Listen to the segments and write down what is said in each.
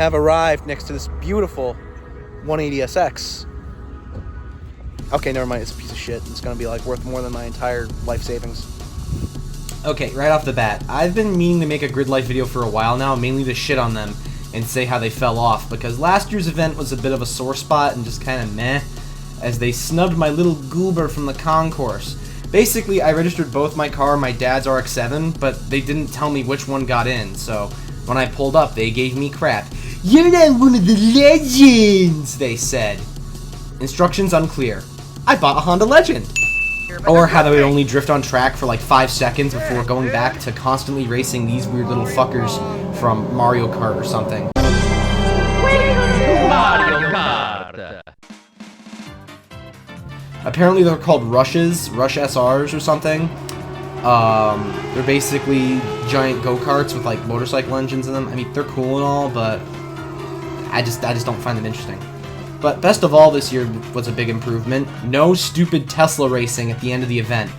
have arrived next to this beautiful 180SX. Okay, never mind. It's a piece of shit. It's going to be like worth more than my entire life savings. Okay, right off the bat, I've been meaning to make a grid life video for a while now, mainly to shit on them and say how they fell off, because last year's event was a bit of a sore spot and just kind of meh, as they snubbed my little goober from the concourse. Basically, I registered both my car and my dad's RX-7, but they didn't tell me which one got in, so when I pulled up, they gave me crap. "You're not one of the legends," they said. Instructions unclear. I bought a Honda Legend. Or how they would only drift on track for like 5 seconds before going back to constantly racing these weird little fuckers from Mario Kart or something. Mario Kart! Apparently they're called Rushes, Rush SRs or something. They're basically giant go-karts with like motorcycle engines in them. I mean, they're cool and all, but I just don't find them interesting. But best of all this year was a big improvement. No stupid Tesla racing at the end of the event.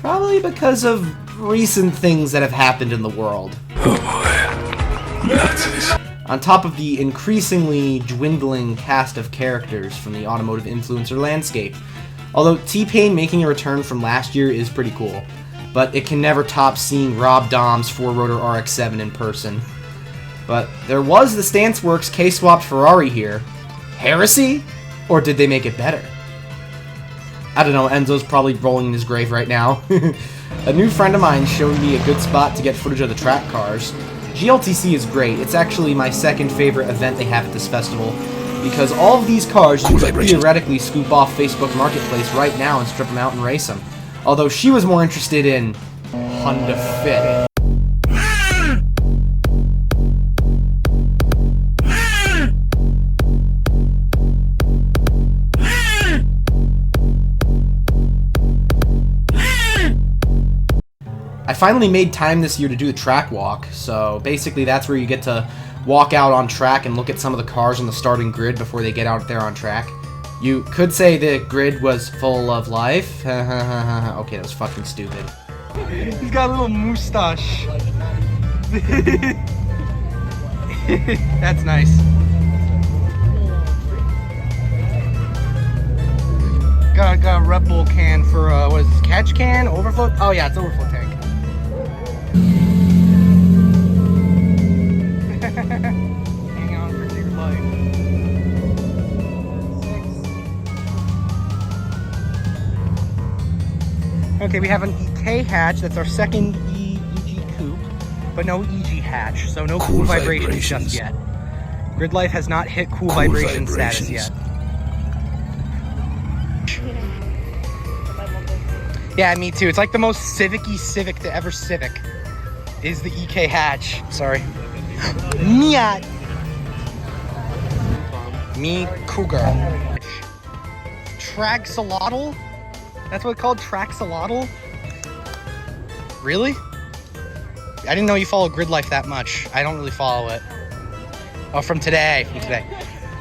Probably because of recent things that have happened in the world. Oh boy. Nazis. On top of the increasingly dwindling cast of characters from the automotive influencer landscape. Although T-Pain making a return from last year is pretty cool. But it can never top seeing Rob Daum's 4-rotor RX-7 in person. But there was the Stanceworks K-swapped Ferrari here. Heresy? Or did they make it better? I don't know, Enzo's probably rolling in his grave right now. A new friend of mine showed me a good spot to get footage of the track cars. GLTC is great. It's actually my second favorite event they have at this festival, because all of these cars you could theoretically scoop off Facebook Marketplace right now and strip them out and race them. Although she was more interested in Honda Fit. I finally made time this year to do the track walk, so basically that's where you get to walk out on track and look at some of the cars on the starting grid before they get out there on track. You could say the grid was full of life. Okay, that was fucking stupid. He's got a little moustache. That's nice. Got a Red Bull can for, what is this, catch can? Overflow? Oh yeah, it's overflow tank. Hang on for dear life. Okay, we have an EK hatch. That's our second EG coupe, but no EG hatch, so no cool vibrations just yet. Grid Life has not hit cool vibration status yet. Yeah, me too. It's like the most civic-y Civic to ever Civic is the EK hatch. Sorry. Miat. Me Cougar. Traxolotl? That's what it's called? Traxolotl? Really? I didn't know you follow Grid Life that much. I don't really follow it. Oh, from today.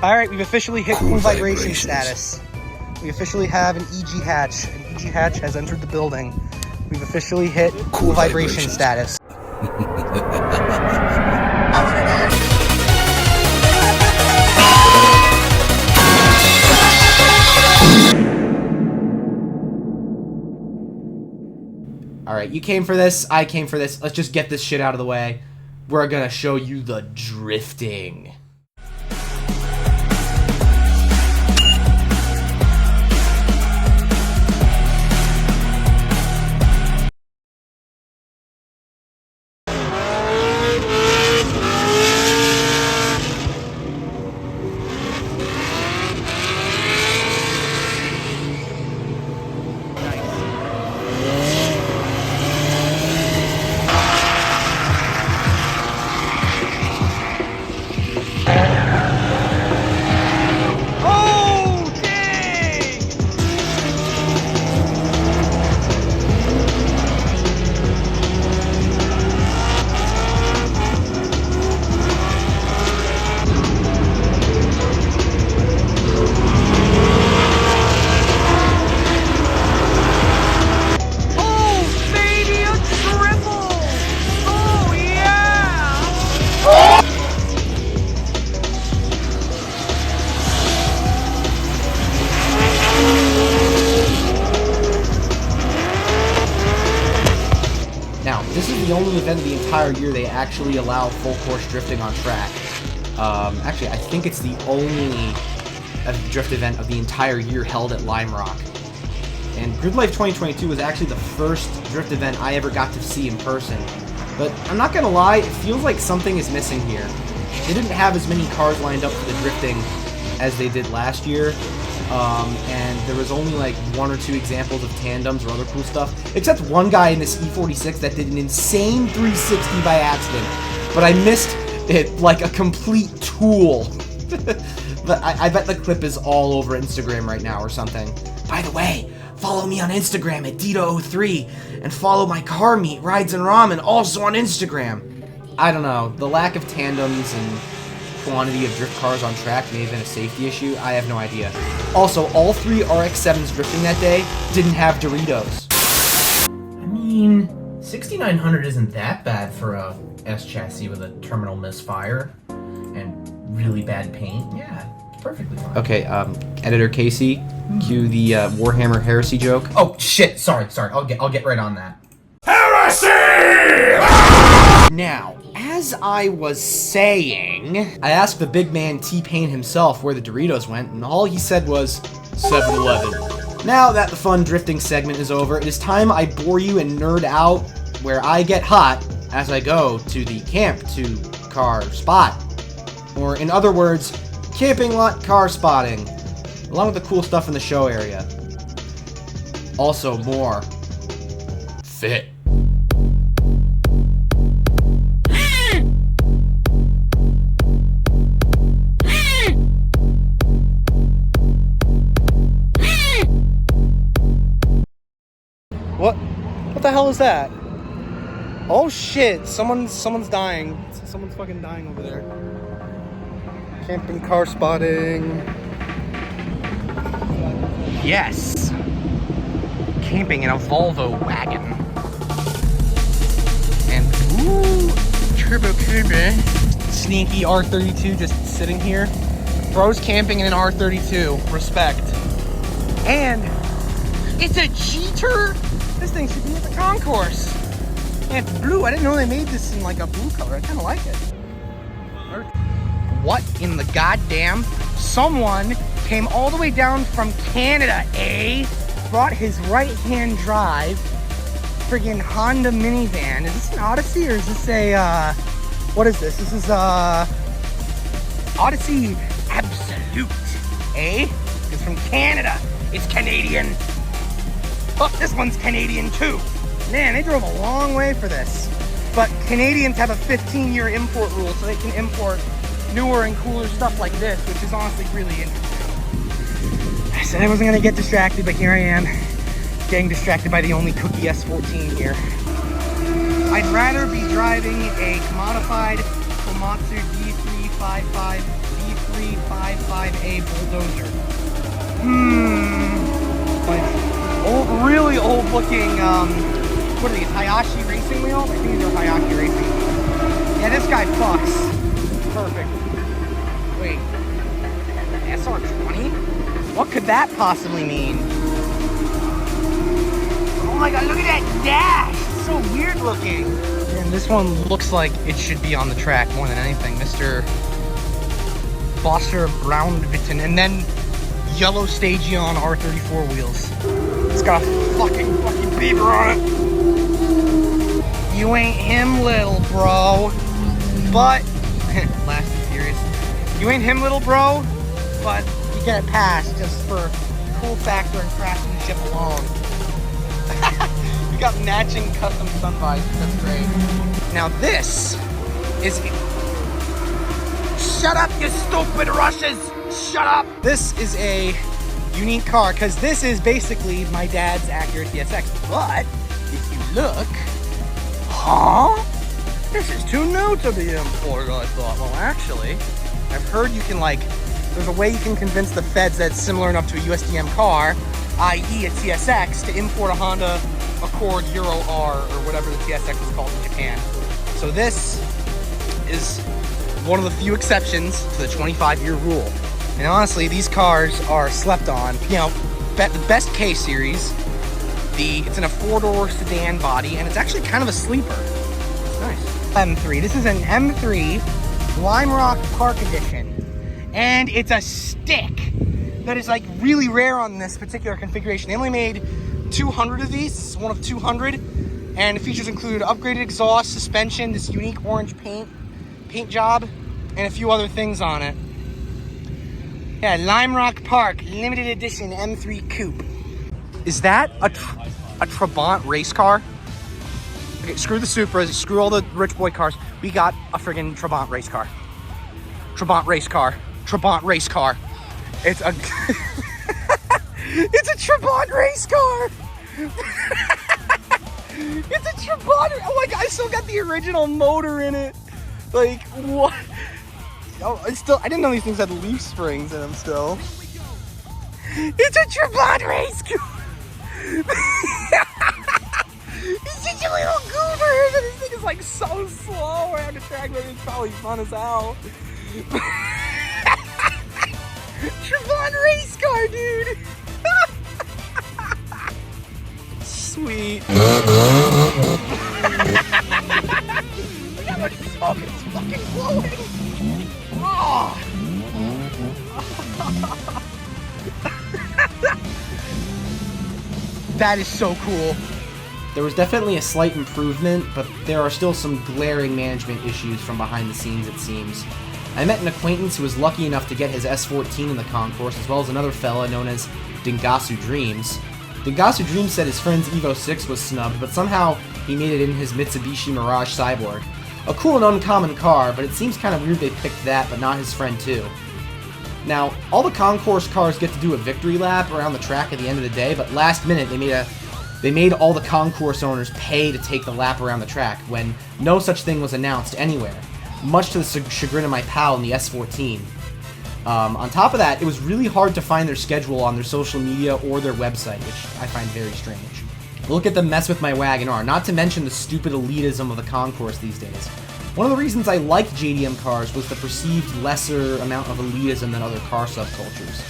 Alright, we've officially hit cool vibration status. We officially have an EG hatch. An EG hatch has entered the building. We've officially hit cool vibration status. Alright, you came for this, I came for this. Let's just get this shit out of the way. We're gonna show you the drifting. the only event of the entire year they actually allow full course drifting on track. Actually, I think it's the only drift event of the entire year held at Limerock. And Grid Life 2022 was actually the first drift event I ever got to see in person. But I'm not gonna lie, it feels like something is missing here. They didn't have as many cars lined up for the drifting as they did last year. And there was only like 1 or 2 examples of tandems or other cool stuff, except one guy in this E46 that did an insane 360 by accident, but I missed it like a complete tool. But I bet the clip is all over Instagram right now or something. By the way, follow me on Instagram at Dito03, and follow my car meet, Rides and Ramen, also on Instagram. I don't know, the lack of tandems and quantity of drift cars on track may have been a safety issue. I have no idea. Also, all 3 RX-7s drifting that day didn't have Doritos. I mean, 6900 isn't that bad for a S chassis with a terminal misfire and really bad paint. Yeah, it's perfectly fine. Okay, editor Casey, cue the Warhammer heresy joke. Oh shit! Sorry. I'll get right on that. Now, as I was saying, I asked the big man T-Pain himself where the Doritos went, and all he said was 7-Eleven. Now that the fun drifting segment is over, it is time I bore you and nerd out where I get hot as I go to the camp to car spot. Or in other words, camping lot car spotting, along with the cool stuff in the show area. Also more fit. What the hell is that? Oh shit, someone's dying. Someone's fucking dying over there. Camping car spotting. Yes. Camping in a Volvo wagon. And ooh, turbo turbo. Sneaky R32 just sitting here. Bro's camping in an R32. Respect. And it's a cheater. This thing should be at the concourse. And it's blue. I didn't know they made this in like a blue color. I kind of like it. What in the goddamn? Someone came all the way down from Canada, eh? Brought his right-hand drive friggin' Honda minivan. Is this an Odyssey or is this a, what is this? This is Odyssey Absolute, eh? It's from Canada. It's Canadian. Oh, this one's Canadian too. Man, they drove a long way for this. But Canadians have a 15-year import rule, so they can import newer and cooler stuff like this, which is honestly really interesting. I said I wasn't gonna get distracted, but here I am, getting distracted by the only Cookie S14 here. I'd rather be driving a commodified Komatsu D355A bulldozer. Old, really old looking, what are these, Hayashi racing wheels? I think these are Hayashi racing. Yeah, this guy fucks. Perfect. Wait, SR20? What could that possibly mean? Oh my god, look at that dash! It's so weird looking. And this one looks like it should be on the track more than anything. Mr. Foster Brown Vitten, and then yellow Stagion R34 wheels. It's got a fucking beaver on it. You ain't him, little bro. But, last and furious. You ain't him, little bro, but you get it passed just for cool factor and craftsmanship alone. We got matching custom sun visors. That's great. Now this is... Shut up, you stupid Russians! Shut up! This is a unique car, because this is basically my dad's Acura TSX. But, if you look... Huh? This is too new to be imported, I thought. Well, actually, I've heard you can, like... There's a way you can convince the feds that it's similar enough to a USDM car, i.e. a TSX, to import a Honda Accord Euro R, or whatever the TSX is called in Japan. So this is one of the few exceptions to the 25-year rule. And honestly, these cars are slept on. You know, the best K series, it's in a 4-door sedan body, and it's actually kind of a sleeper. M3. This is an M3 Limerock Park Edition. And it's a stick that is like really rare on this particular configuration. They only made 200 of these. This is one of 200. And the features include upgraded exhaust, suspension, this unique orange paint job, and a few other things on it. Yeah, Limerock Park, limited edition M3 Coupe. Is that a Trabant race car? Okay, screw the Supras, screw all the rich boy cars. We got a friggin' Trabant race car. Trabant race car. Trabant race car. It's a it's a Trabant race car. It's a Trabant. Oh my god, I still got the original motor in it. Like what? Oh, I didn't know these things had leaf springs in them still. It's a Trabant race car. He's such a little goober. This thing is like so slow around the track, but it's probably fun as hell. Trabant race car, dude. Sweet. Look how much smoke is fucking blowing. Oh. That is so cool. There was definitely a slight improvement, but there are still some glaring management issues from behind the scenes, it seems. I met an acquaintance who was lucky enough to get his S14 in the concourse, as well as another fella known as Dingasu Dreams. Dingasu Dreams said his friend's Evo 6 was snubbed, but somehow he made it in his Mitsubishi Mirage Cyborg. A cool and uncommon car, but it seems kind of weird they picked that, but not his friend too. Now, all the concourse cars get to do a victory lap around the track at the end of the day, but last minute they made all the concourse owners pay to take the lap around the track, when no such thing was announced anywhere, much to the chagrin of my pal in the S14. On top of that, it was really hard to find their schedule on their social media or their website, which I find very strange. Look at the mess with my Wagon R, not to mention the stupid elitism of the concourse these days. One of the reasons I liked JDM cars was the perceived lesser amount of elitism than other car subcultures.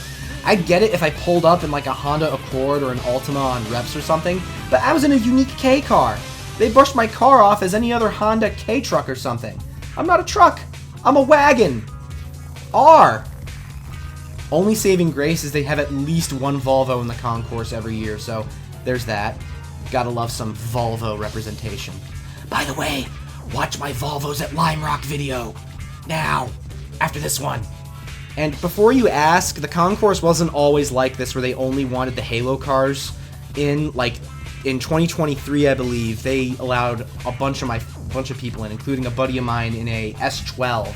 I'd get it if I pulled up in like a Honda Accord or an Altima on reps or something, but I was in a unique K car. They brushed my car off as any other Honda K truck or something. I'm not a truck. I'm a wagon. R. Only saving grace is they have at least one Volvo in the concourse every year, so there's that. Gotta love some Volvo representation. By the way, watch my Volvos at Limerock video. Now. After this one. And before you ask, the concourse wasn't always like this where they only wanted the Halo cars in. Like, in 2023, I believe, they allowed a bunch of people in, including a buddy of mine in a S12.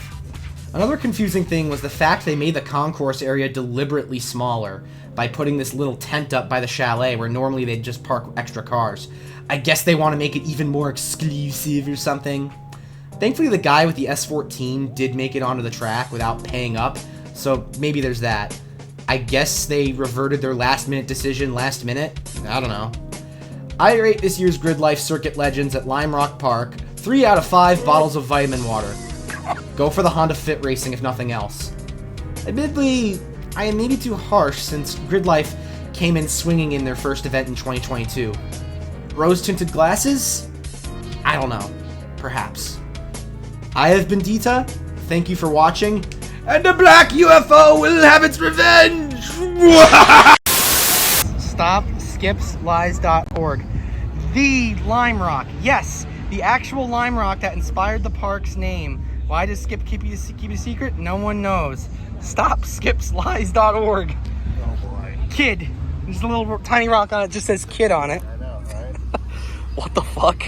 Another confusing thing was the fact they made the concourse area deliberately smaller by putting this little tent up by the chalet where normally they'd just park extra cars. I guess they want to make it even more exclusive or something. Thankfully, the guy with the S14 did make it onto the track without paying up, so maybe there's that. I guess they reverted their last-minute decision last minute? I don't know. I rate this year's Grid Life Circuit Legends at Limerock Park 3 out of 5 bottles of vitamin water. Go for the Honda Fit Racing if nothing else. Admittedly, I am maybe too harsh since Grid Life came in swinging in their first event in 2022. Rose-tinted glasses? I don't know. Perhaps. I have been Dita. Thank you for watching. And the black UFO will have its revenge! StopSkipsLies.org. The Limerock. Yes, the actual Limerock that inspired the park's name. Why does Skip keep it a secret? No one knows. StopSkipsLies.org. Oh boy. Kid. There's a little tiny rock on it. Just says kid on it. I know, right? What the fuck?